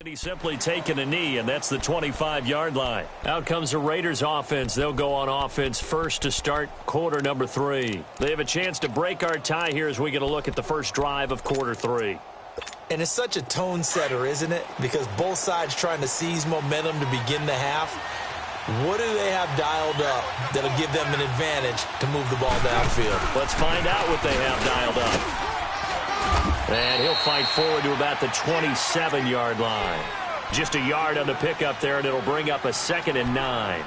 He's simply taken a knee, and that's the 25-yard line. Out comes the Raiders offense. They'll go on offense first to start quarter number 3. They have a chance to break our tie here as we get a look at the first drive of quarter 3. And it's such a tone setter, isn't it? Because both sides trying to seize momentum to begin the half. What do they have dialed up that'll give them an advantage to move the ball downfield? Let's find out what they have dialed up. And he'll fight forward to about the 27-yard line. Just a yard on the pickup there, and it'll bring up a 2nd and 9.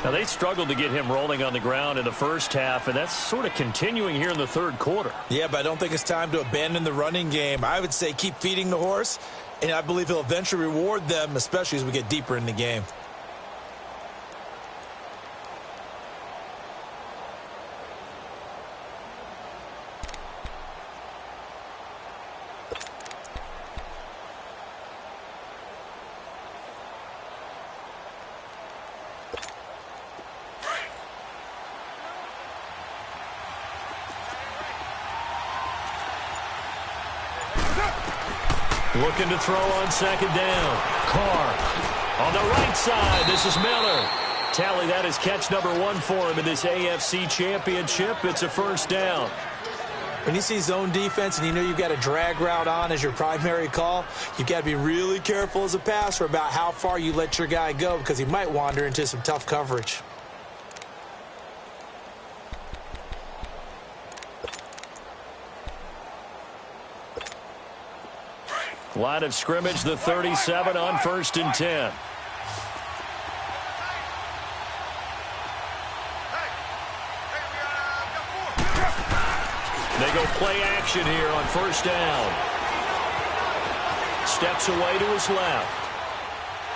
Now, they struggled to get him rolling on the ground in the first half, and that's sort of continuing here in the third quarter. Yeah, but I don't think it's time to abandon the running game. I would say keep feeding the horse, and I believe he'll eventually reward them, especially as we get deeper in the game. Looking to throw on 2nd down. Carr on the right side. This is Miller. Tally, that is catch number 1 for him in this AFC Championship. It's a first down. When you see zone defense and you know you've got a drag route on as your primary call, you've got to be really careful as a passer about how far you let your guy go because he might wander into some tough coverage. Line of scrimmage, the 37 on 1st and 10. They go play action here on 1st down. Steps away to his left.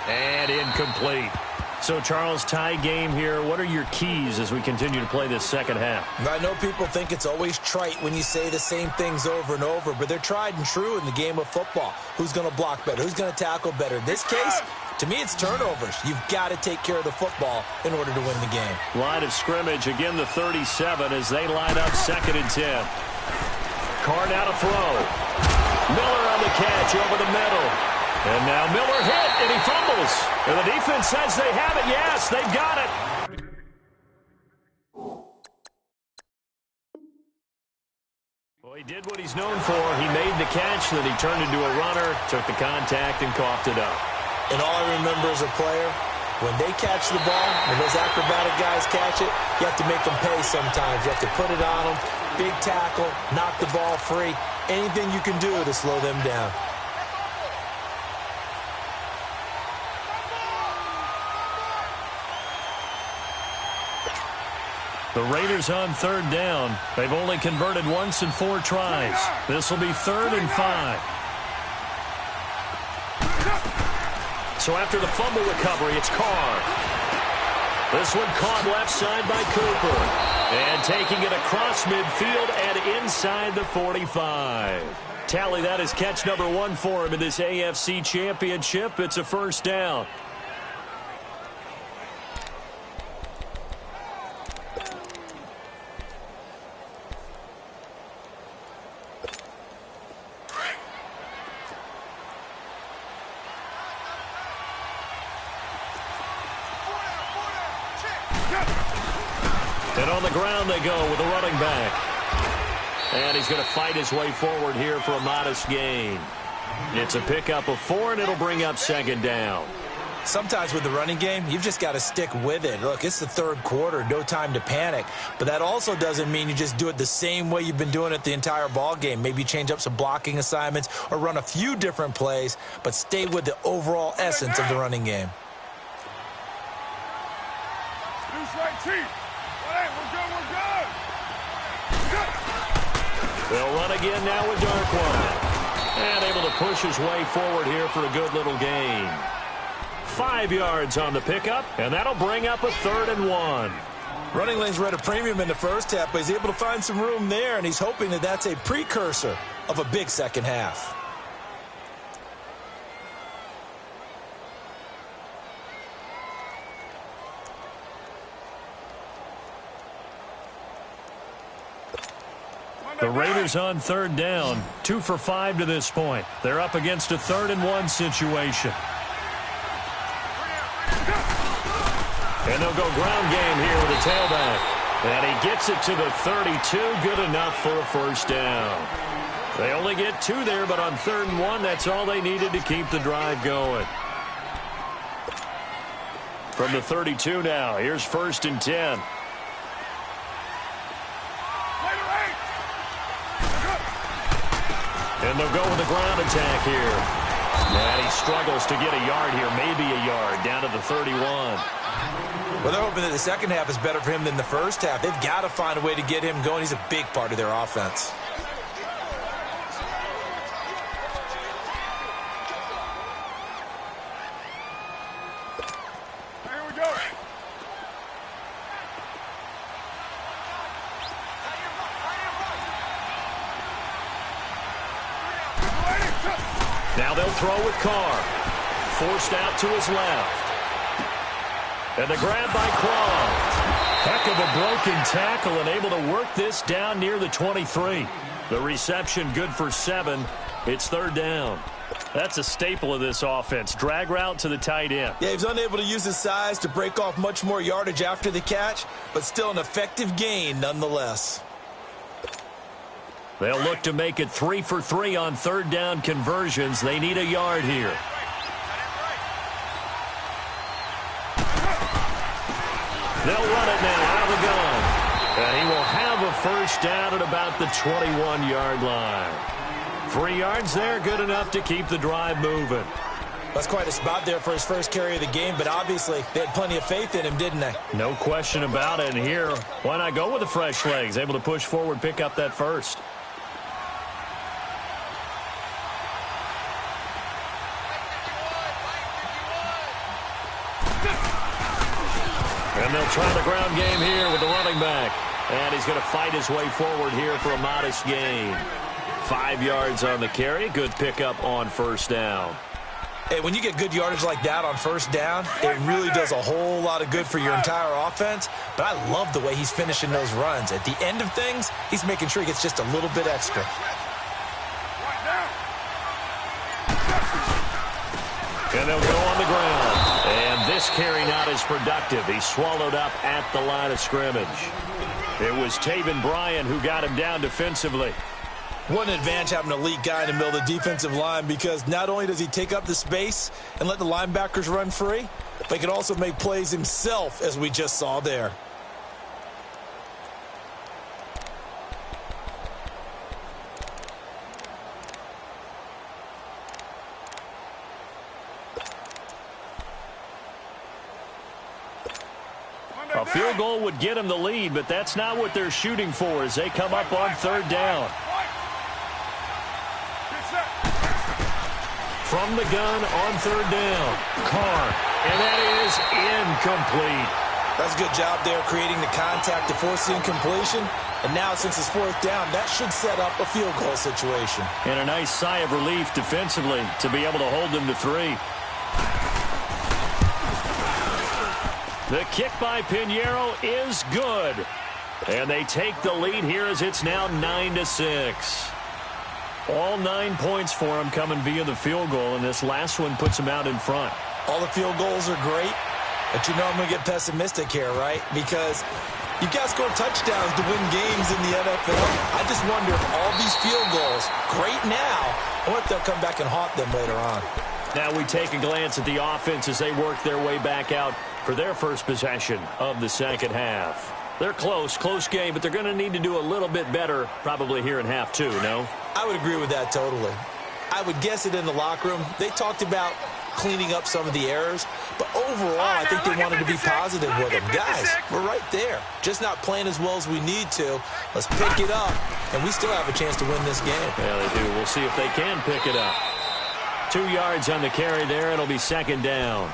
And incomplete. So, Charles, tie game here. What are your keys as we continue to play this second half? I know people think it's always trite when you say the same things over and over, but they're tried and true in the game of football. Who's going to block better? Who's going to tackle better? In this case, to me, it's turnovers. You've got to take care of the football in order to win the game. Line of scrimmage, again the 37 as they line up 2nd and 10. Carr now to throw. Miller on the catch over the middle. And now Miller hit, and he fumbles. And the defense says they have it. Yes, they've got it. Well, he did what he's known for. He made the catch, then he turned into a runner, took the contact, and coughed it up. And all I remember as a player, when they catch the ball, when those acrobatic guys catch it, you have to make them pay sometimes. You have to put it on them, big tackle, knock the ball free. Anything you can do to slow them down. The Raiders on 3rd down. They've only converted once in 4 tries. This will be 3rd and 5. So after the fumble recovery, it's Carr. This one caught left side by Cooper. And taking it across midfield and inside the 45. Tally, that is catch number 1 for him in this AFC Championship. It's a first down. And on the ground they go with a running back. And he's going to fight his way forward here for a modest gain. It's a pickup of 4, and it'll bring up 2nd down. Sometimes with the running game, you've just got to stick with it. Look, it's the 3rd quarter, no time to panic. But that also doesn't mean you just do it the same way you've been doing it the entire ball game. Maybe change up some blocking assignments or run a few different plays, but stay with the overall essence of the running game. They'll run again now with Darkwa. And able to push his way forward here for a good little gain. 5 yards on the pickup, and that'll bring up a 3rd and 1. Running lanes were at a premium in the first half, but he's able to find some room there, and he's hoping that that's a precursor of a big second half. The Raiders on third down, 2 for 5 to this point. They're up against a 3rd-and-1 situation. And they'll go ground game here with a tailback. And he gets it to the 32, good enough for a first down. They only get 2 there, but on 3rd and 1, that's all they needed to keep the drive going. From the 32 now, here's 1st and 10. And they'll go with a ground attack here. And he struggles to get a yard here, maybe a yard, down to the 31. Well, they're hoping that the second half is better for him than the first half. They've got to find a way to get him going. He's a big part of their offense. Here we go. Now they'll throw with Carr. Forced out to his left. And the grab by Croft. Heck of a broken tackle and able to work this down near the 23. The reception good for 7. It's 3rd down. That's a staple of this offense. Drag route to the tight end. Yeah, he was unable to use his size to break off much more yardage after the catch, but still an effective gain nonetheless. They'll look to make it 3 for 3 on 3rd down conversions. They need a yard here. They'll run it now out of the gun. And he will have a first down at about the 21-yard line. 3 yards there, good enough to keep the drive moving. That's quite a spot there for his first carry of the game, but obviously they had plenty of faith in him, didn't they? No question about it. And here, why not go with the fresh legs? Able to push forward, pick up that first. And they'll try the ground game here with the running back. And he's going to fight his way forward here for a modest gain. 5 yards on the carry. Good pickup on first down. Hey, when you get good yardage like that on first down, it really does a whole lot of good for your entire offense. But I love the way he's finishing those runs. At the end of things, he's making sure he gets just a little bit extra. And they'll go on the ground. And this carry not as productive. He's swallowed up at the line of scrimmage. It was Taven Bryan who got him down defensively. What an advantage having an elite guy in the middle of the defensive line, because not only does he take up the space and let the linebackers run free, but he can also make plays himself, as we just saw there. A field goal would get him the lead, but that's not what they're shooting for as they come up on 3rd down. From the gun on 3rd down, Carr, and that is incomplete. That's a good job there creating the contact to force the incompletion. And now, since it's 4th down, that should set up a field goal situation. And a nice sigh of relief defensively to be able to hold them to 3. The kick by Pinheiro is good. And they take the lead here as it's now 9-6. All 9 points for them coming via the field goal, and this last one puts them out in front. All the field goals are great, but you know I'm going to get pessimistic here, right? Because you've got to score touchdowns to win games in the NFL. I just wonder if all these field goals, great now, or if they'll come back and haunt them later on. Now we take a glance at the offense as they work their way back out for their first possession of the second half. They're close game, but they're going to need to do a little bit better probably here in half 2, no? I would agree with that totally. I would guess it in the locker room. They talked about cleaning up some of the errors, but overall, I think they wanted to be positive with them. Guys, we're right there. Just not playing as well as we need to. Let's pick it up, and we still have a chance to win this game. Yeah, they do. We'll see if they can pick it up. 2 yards on the carry there. It'll be 2nd down.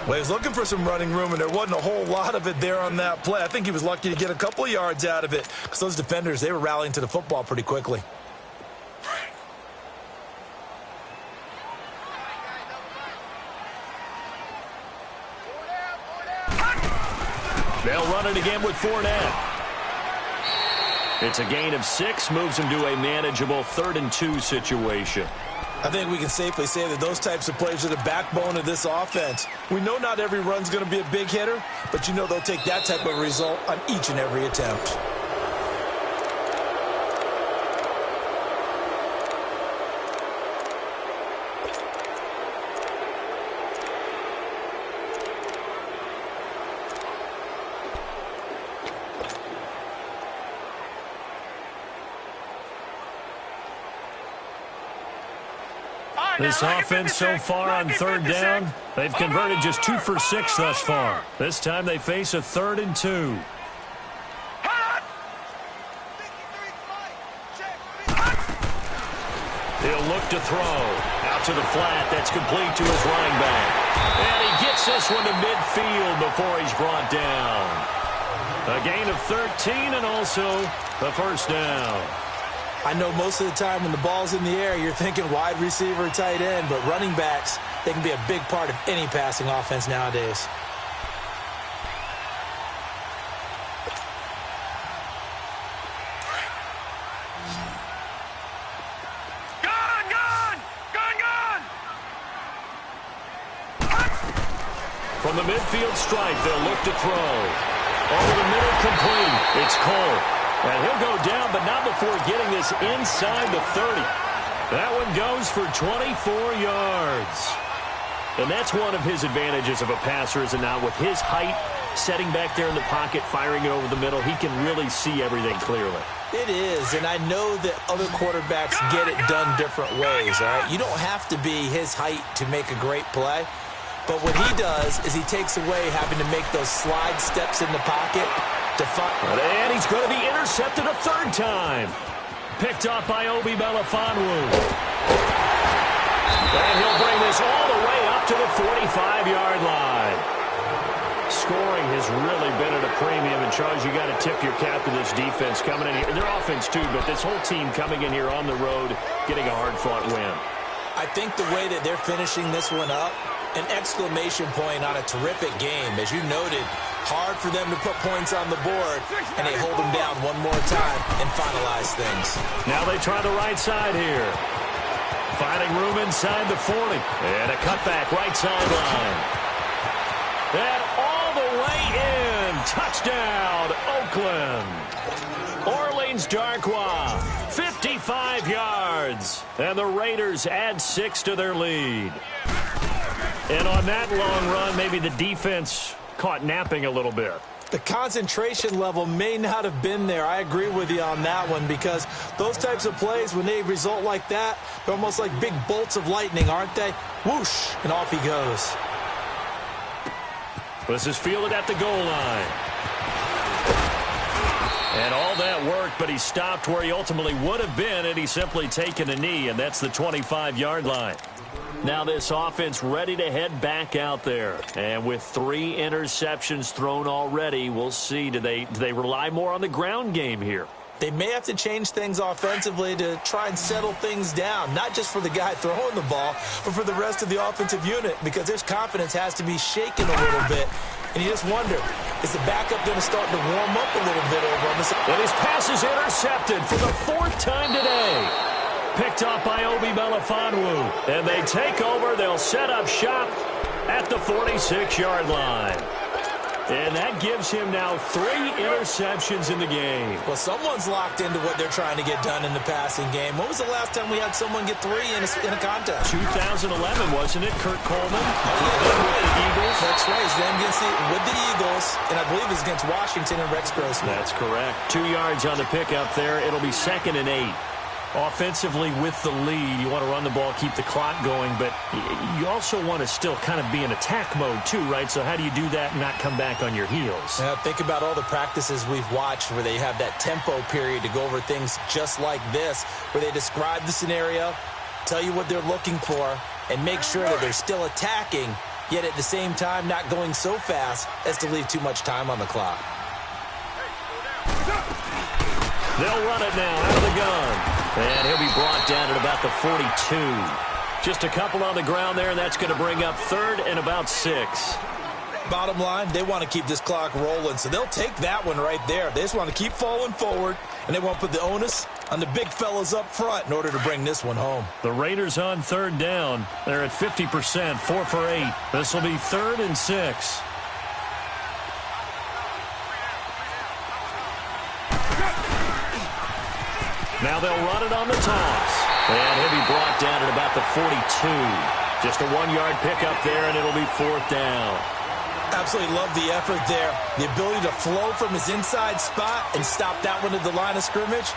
Well, he was looking for some running room, and there wasn't a whole lot of it there on that play. I think he was lucky to get a couple of yards out of it, because those defenders, they were rallying to the football pretty quickly. They'll run it again with Fournette. It's a gain of 6, moves him to a manageable 3rd and 2 situation. I think we can safely say that those types of plays are the backbone of this offense. We know not every run's going to be a big hitter, but you know they'll take that type of result on each and every attempt. This offense so far on 3rd down, they've converted just 2 for 6 thus far. This time they face a 3rd and 2. He'll look to throw. Out to the flat. That's complete to his running back. And he gets this one to midfield before he's brought down. A gain of 13 and also the 1st down. I know most of the time when the ball's in the air, you're thinking wide receiver, tight end, but running backs, they can be a big part of any passing offense nowadays. From the midfield stripe, they'll look to throw. Over the middle, complete. It's Cole. And he'll go down, but not before getting this inside the 30. That one goes for 24 yards. And that's one of his advantages of a passer, is it not? With his height, setting back there in the pocket, firing it over the middle, he can really see everything clearly. It is, and I know that other quarterbacks get it done different ways, all right? You don't have to be his height to make a great play. But what he does is he takes away having to make those slide steps in the pocket. And he's going to be intercepted a 3rd time. Picked off by Obi Melifonwu. And he'll bring this all the way up to the 45-yard line. Scoring has really been at a premium. And, Charles, you got to tip your cap to this defense coming in here. And their offense, too, but this whole team coming in here on the road, getting a hard-fought win. I think the way that they're finishing this one up, an exclamation point on a terrific game. As you noted, hard for them to put points on the board, and they hold them down one more time and finalize things. Now they try the right side here. Finding room inside the 40. And a cutback right sideline. And all the way in. Touchdown, Oakland. Orleans Darkwa, 55 yards. And the Raiders add 6 to their lead. And on that long run, maybe the defense caught napping a little bit. The concentration level may not have been there. I agree with you on that one, because those types of plays, when they result like that, they're almost like big bolts of lightning, aren't they? Whoosh, and off he goes. This is fielded at the goal line. And all that worked, but he stopped where he ultimately would have been, and he's simply taken a knee, and that's the 25-yard line. Now this offense ready to head back out there. And with 3 interceptions thrown already, we'll see. Do they rely more on the ground game here? They may have to change things offensively to try and settle things down, not just for the guy throwing the ball, but for the rest of the offensive unit, because their confidence has to be shaken a little bit. And you just wonder, is the backup going to start to warm up a little bit over on this? And his pass is intercepted for the 4th time today. Picked off by Obi Melifonwu. And they take over. They'll set up shop at the 46-yard line. And that gives him now 3 interceptions in the game. Well, someone's locked into what they're trying to get done in the passing game. When was the last time we had someone get 3 in a contest? 2011, wasn't it? Kurt Coleman. Oh, yeah, with the Eagles. That's right. He's then with the Eagles, and I believe it's against Washington and Rex Grossman. That's correct. 2 yards on the pickup there. It'll be 2nd and 8. Offensively with the lead, you want to run the ball, keep the clock going, but you also want to still kind of be in attack mode too, right? So how do you do that and not come back on your heels? Think about all the practices we've watched where they have that tempo period to go over things just like this, where they describe the scenario, tell you what they're looking for, and make sure that they're still attacking, yet at the same time not going so fast as to leave too much time on the clock. They'll run it now out of the gun. And he'll be brought down at about the 42. Just a couple on the ground there, and that's going to bring up 3rd and about 6. Bottom line, they want to keep this clock rolling, so they'll take that one right there. They just want to keep falling forward, and they want to put the onus on the big fellas up front in order to bring this one home. The Raiders on third down. They're at 50%, 4 for 8. This will be 3rd and 6. Now they'll run it on the toss. And he'll be brought down at about the 42. Just a 1-yard pickup there, and it'll be 4th down. Absolutely love the effort there. The ability to flow from his inside spot and stop that one at the line of scrimmage.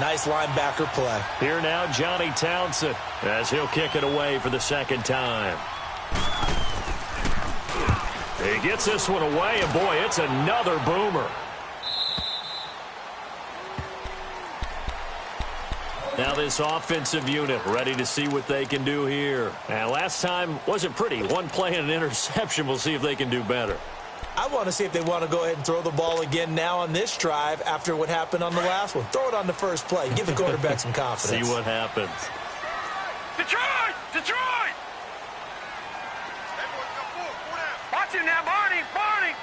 Nice linebacker play. Here now, Johnny Townsend, as he'll kick it away for the 2nd time. He gets this one away, and boy, it's another boomer. Now this offensive unit ready to see what they can do here. And last time wasn't pretty. One play and an interception. We'll see if they can do better. I want to see if they want to go ahead and throw the ball again now on this drive after what happened on the last one. Throw it on the first play. Give the quarterback some confidence. See what happens. Detroit! Detroit! Watch him now, Barney! Barney!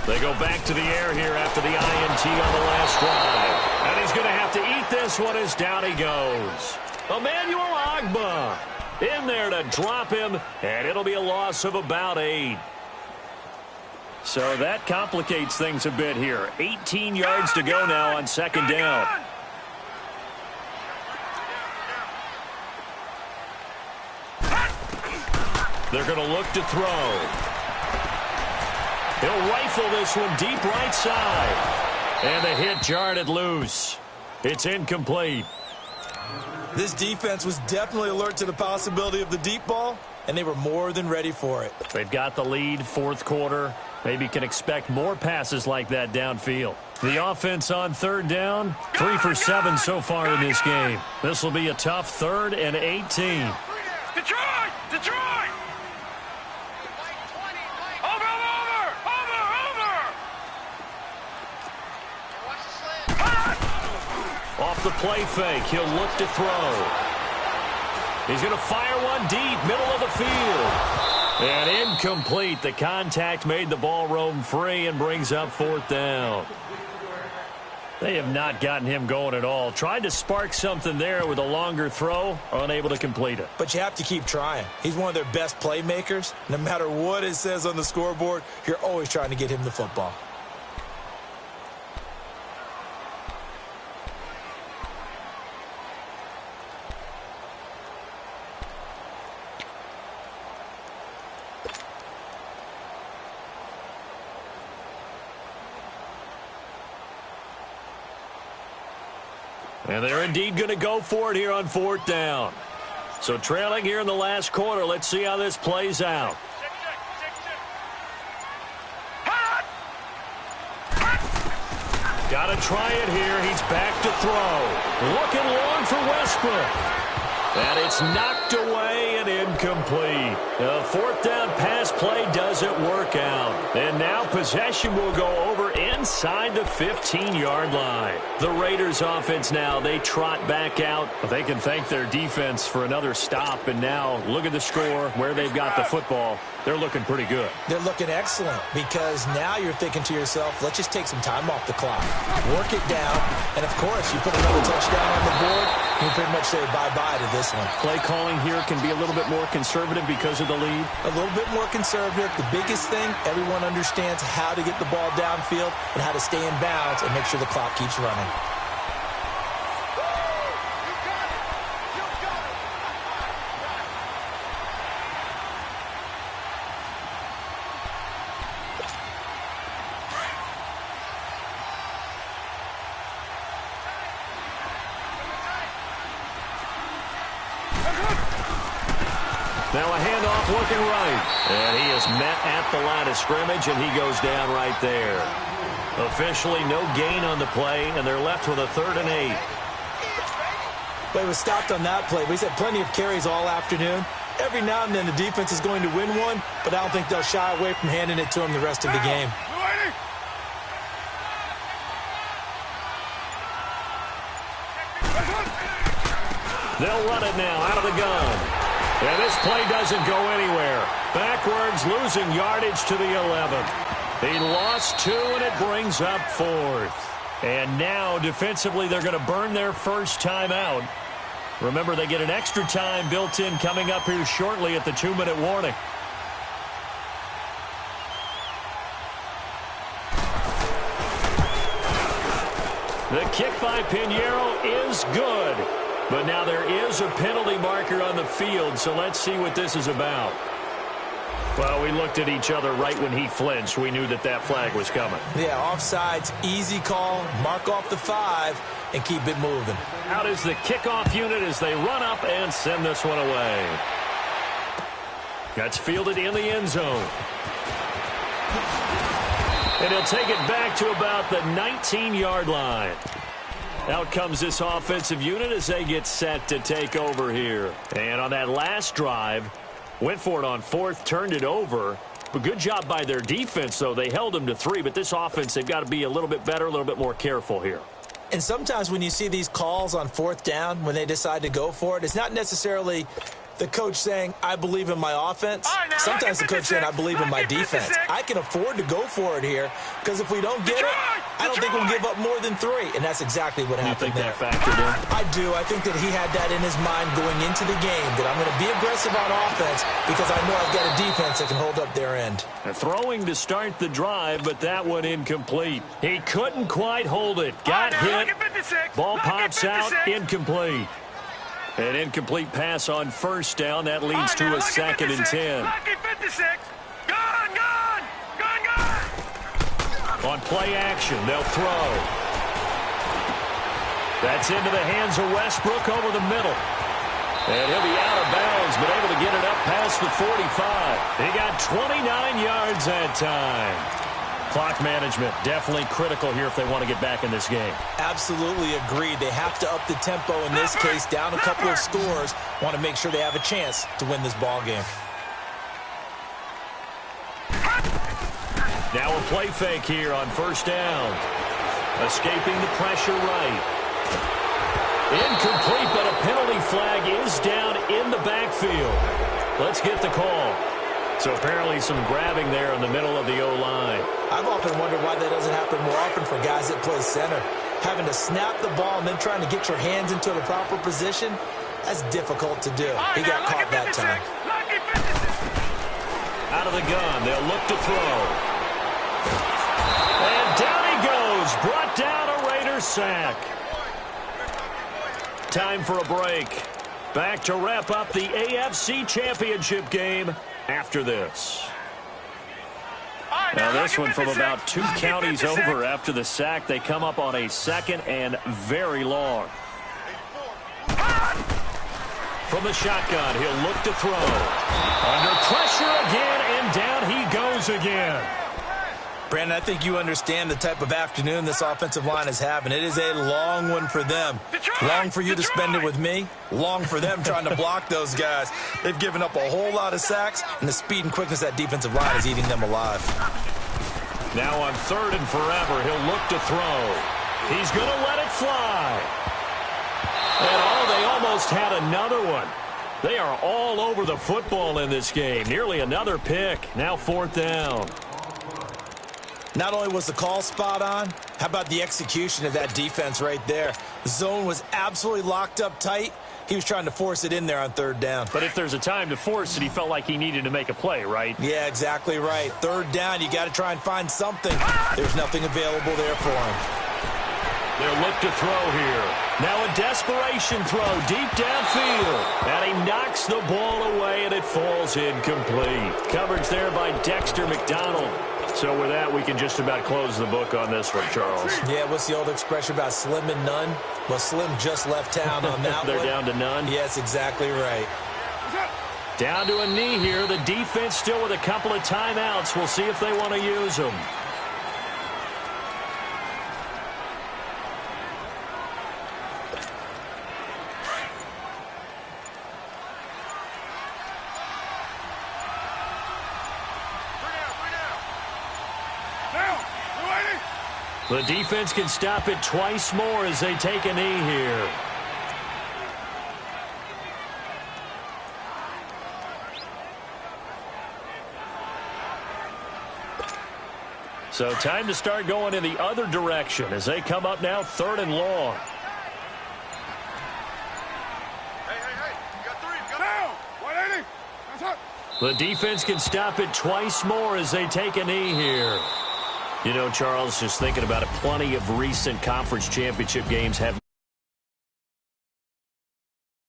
They go back to the air here after the INT on the last drive. And he's going to have to eat this one as down he goes. Emmanuel Ogbah in there to drop him, and it'll be a loss of about 8. So that complicates things a bit here. 18 yards to go now on 2nd down. They're going to look to throw. He'll rifle this one deep right side. And the hit jarred it loose. It's incomplete. This defense was definitely alert to the possibility of the deep ball, and they were more than ready for it. They've got the lead, 4th quarter. Maybe can expect more passes like that downfield. The offense on 3rd down, 3 for 7 so far in this game. This will be a tough 3rd and 18. Detroit! Detroit! Off the play fake, he'll look to throw. He's going to fire one deep, middle of the field. And incomplete. The contact made the ball roam free and brings up 4th down. They have not gotten him going at all. Tried to spark something there with a longer throw, unable to complete it. But you have to keep trying. He's one of their best playmakers. No matter what it says on the scoreboard, you're always trying to get him the football. And they're indeed going to go for it here on 4th down. So trailing here in the last quarter. Let's see how this plays out. Got to try it here. He's back to throw. Looking long for Westbrook. And it's knocked away and incomplete. The 4th down pass play doesn't work out. And now possession will go over inside the 15-yard line. The Raiders offense now, they trot back out. They can thank their defense for another stop. And now look at the score, where they've got the football. They're looking pretty good. They're looking excellent because now you're thinking to yourself, let's just take some time off the clock. Work it down. And, of course, you put another touchdown on the board, you pretty much say bye-bye to this one. Play calling here can be a little bit more conservative because of the lead. A little bit more conservative. The biggest thing, everyone understands how to get the ball downfield and how to stay in bounds and make sure the clock keeps running. Now a handoff looking right. And he is met at the line of scrimmage, and he goes down right there. Officially no gain on the play, and they're left with a 3rd and 8. But he was stopped on that play. But he's had plenty of carries all afternoon. Every now and then the defense is going to win one, but I don't think they'll shy away from handing it to him the rest of the game. They'll run it now out of the gun. And this play doesn't go anywhere. Backwards, losing yardage to the 11. He lost 2, and it brings up 4th. And now, defensively, they're going to burn their first time out. Remember, they get an extra time built in coming up here shortly at the 2-minute warning. The kick by Pinheiro is good. But now there is a penalty marker on the field, so let's see what this is about. Well, we looked at each other right when he flinched. We knew that that flag was coming. Yeah, offsides, easy call, mark off the 5, and keep it moving. Out is the kickoff unit as they run up and send this one away. That's fielded in the end zone. And he'll take it back to about the 19-yard line. Out comes this offensive unit as they get set to take over here. And on that last drive, went for it on 4th, turned it over. But good job by their defense, though. They held them to 3, but this offense, they've got to be a little bit better, a little bit more careful here. And sometimes when you see these calls on 4th down, when they decide to go for it, it's not necessarily the coach saying, I believe in my offense. Sometimes the coach saying, I believe in my defense. I can afford to go for it here because if we don't get it, I don't think we'll give up more than 3. And that's exactly what happened there. You think that factored in? I do. I think that he had that in his mind going into the game, that I'm going to be aggressive on offense because I know I've got a defense that can hold up their end. Throwing to start the drive, but that one incomplete. He couldn't quite hold it. Got hit. Ball pops out. Incomplete. An incomplete pass on 1st down. That leads to a 2nd and 10. On play action, they'll throw. That's into the hands of Westbrook over the middle. And he'll be out of bounds, but able to get it up past the 45. He got 29 yards that time. Clock management, definitely critical here if they want to get back in this game. Absolutely agreed. They have to up the tempo in this case, down a couple of scores. Want to make sure they have a chance to win this ball game. Now a play fake here on 1st down. Escaping the pressure right. Incomplete, but a penalty flag is down in the backfield. Let's get the call. So apparently some grabbing there in the middle of the O-line. I've often wondered why that doesn't happen more often for guys that play center. Having to snap the ball and then trying to get your hands into the proper position, that's difficult to do. He got caught that time. Out of the gun, they'll look to throw. And down he goes, brought down a Raider sack. Time for a break. Back to wrap up the AFC Championship game after this. Now this one from about 2 counties over after the sack. They come up on a 2nd and very long. From the shotgun, he'll look to throw. Under pressure again, and down he goes again. Brandon, I think you understand the type of afternoon this offensive line is having. It is a long one for them. Long for you to spend it with me. Long for them trying to block those guys. They've given up a whole lot of sacks, and the speed and quickness of that defensive line is eating them alive. Now on 3rd and forever, he'll look to throw. He's going to let it fly. And they almost had another one. They are all over the football in this game. Nearly another pick. Now 4th down. Not only was the call spot on, how about the execution of that defense right there? The zone was absolutely locked up tight. He was trying to force it in there on 3rd down. But if there's a time to force it, he felt like he needed to make a play, right? Yeah, exactly right. 3rd down, you got to try and find something. There's nothing available there for him. They'll look to throw here. Now a desperation throw deep downfield. And he knocks the ball away, and it falls incomplete. Coverage there by Dexter McDonald. So with that, we can just about close the book on this one, Charles. Yeah, what's the old expression about slim and none? Well, Slim just left town on that They're one. down to none? Yes, exactly right. Down to a knee here. The defense still with a couple of timeouts. We'll see if they want to use them. The defense can stop it twice more as they take a knee here. So time to start going in the other direction as they come up now 3rd and long. The defense can stop it twice more as they take a knee here. You know, Charles, just thinking about it, plenty of recent conference championship games have